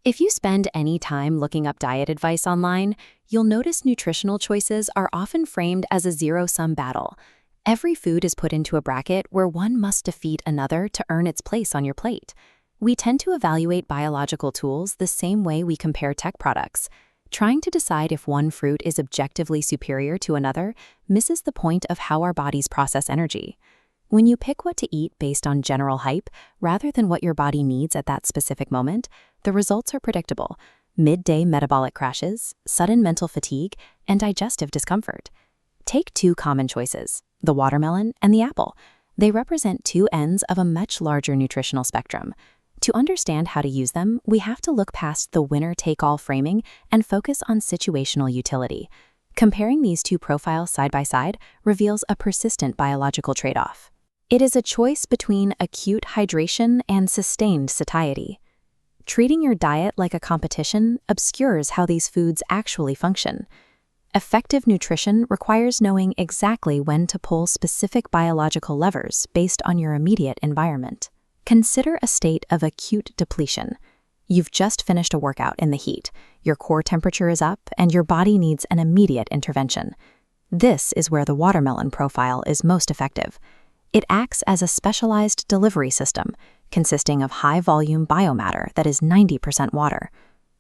If you spend any time looking up diet advice online, you'll notice nutritional choices are often framed as a zero-sum battle. Every food is put into a bracket where one must defeat another to earn its place on your plate. We tend to evaluate biological tools the same way we compare tech products. Trying to decide if one fruit is objectively superior to another misses the point of how our bodies process energy. When you pick what to eat based on general hype, rather than what your body needs at that specific moment, the results are predictable: midday metabolic crashes, sudden mental fatigue, and digestive discomfort. Take two common choices, the watermelon and the apple. They represent two ends of a much larger nutritional spectrum. To understand how to use them, we have to look past the winner-take-all framing and focus on situational utility. Comparing these two profiles side by side reveals a persistent biological trade-off. It is a choice between acute hydration and sustained satiety. Treating your diet like a competition obscures how these foods actually function. Effective nutrition requires knowing exactly when to pull specific biological levers based on your immediate environment. Consider a state of acute depletion. You've just finished a workout in the heat, your core temperature is up, and your body needs an immediate intervention. This is where the watermelon profile is most effective. It acts as a specialized delivery system, consisting of high-volume biomatter that is 90% water.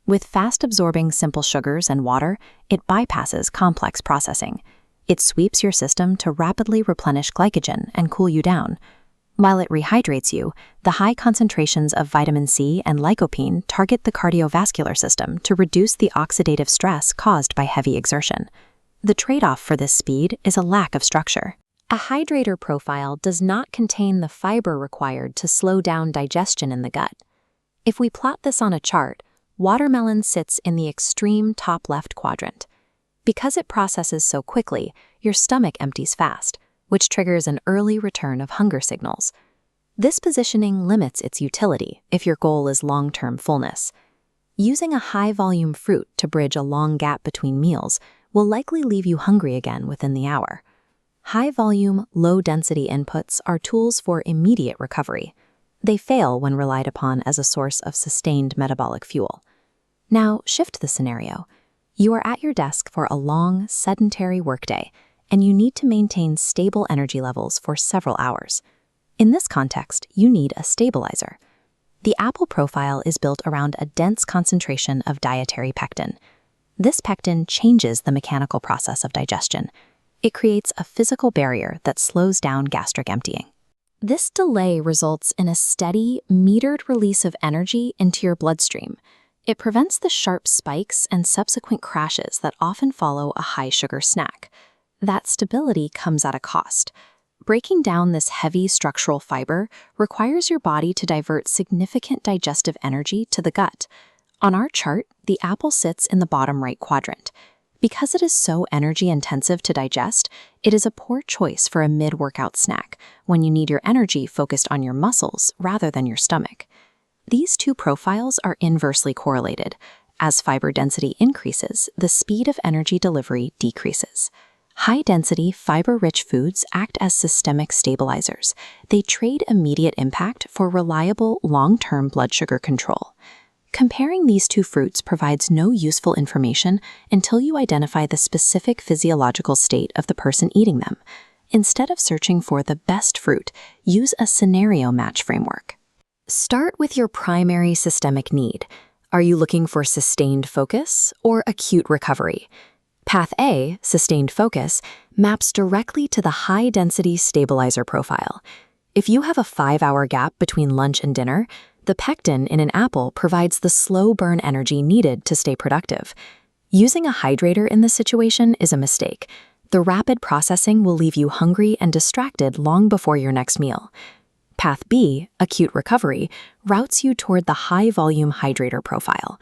With fast-absorbing simple sugars and water, it bypasses complex processing. It sweeps your system to rapidly replenish glycogen and cool you down. While it rehydrates you, the high concentrations of vitamin C and lycopene target the cardiovascular system to reduce the oxidative stress caused by heavy exertion. The trade-off for this speed is a lack of structure. A hydrator profile does not contain the fiber required to slow down digestion in the gut. If we plot this on a chart, watermelon sits in the extreme top left quadrant. Because it processes so quickly, your stomach empties fast, which triggers an early return of hunger signals. This positioning limits its utility if your goal is long-term fullness. Using a high-volume fruit to bridge a long gap between meals will likely leave you hungry again within the hour. High-volume, low-density inputs are tools for immediate recovery. They fail when relied upon as a source of sustained metabolic fuel. Now, shift the scenario. You are at your desk for a long, sedentary workday, and you need to maintain stable energy levels for several hours. In this context, you need a stabilizer. The apple profile is built around a dense concentration of dietary pectin. This pectin changes the mechanical process of digestion. It creates a physical barrier that slows down gastric emptying. This delay results in a steady, metered release of energy into your bloodstream. It prevents the sharp spikes and subsequent crashes that often follow a high-sugar snack. That stability comes at a cost. Breaking down this heavy structural fiber requires your body to divert significant digestive energy to the gut. On our chart, the apple sits in the bottom right quadrant. Because it is so energy-intensive to digest, it is a poor choice for a mid-workout snack when you need your energy focused on your muscles rather than your stomach. These two profiles are inversely correlated. As fiber density increases, the speed of energy delivery decreases. High-density, fiber-rich foods act as systemic stabilizers. They trade immediate impact for reliable, long-term blood sugar control. Comparing these two fruits provides no useful information until you identify the specific physiological state of the person eating them. Instead of searching for the best fruit, use a scenario match framework. Start with your primary systemic need. Are you looking for sustained focus or acute recovery? Path A, sustained focus, maps directly to the high-density stabilizer profile. If you have a 5-hour gap between lunch and dinner, the pectin in an apple provides the slow burn energy needed to stay productive. Using a hydrator in this situation is a mistake. The rapid processing will leave you hungry and distracted long before your next meal. Path B, acute recovery, routes you toward the high-volume hydrator profile.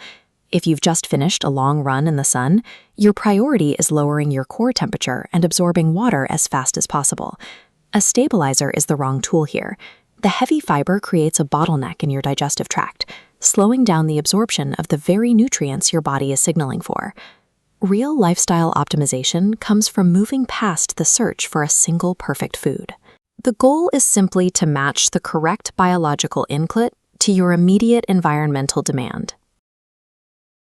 If you've just finished a long run in the sun, your priority is lowering your core temperature and absorbing water as fast as possible. A stabilizer is the wrong tool here. The heavy fiber creates a bottleneck in your digestive tract, slowing down the absorption of the very nutrients your body is signaling for. Real lifestyle optimization comes from moving past the search for a single perfect food. The goal is simply to match the correct biological input to your immediate environmental demand.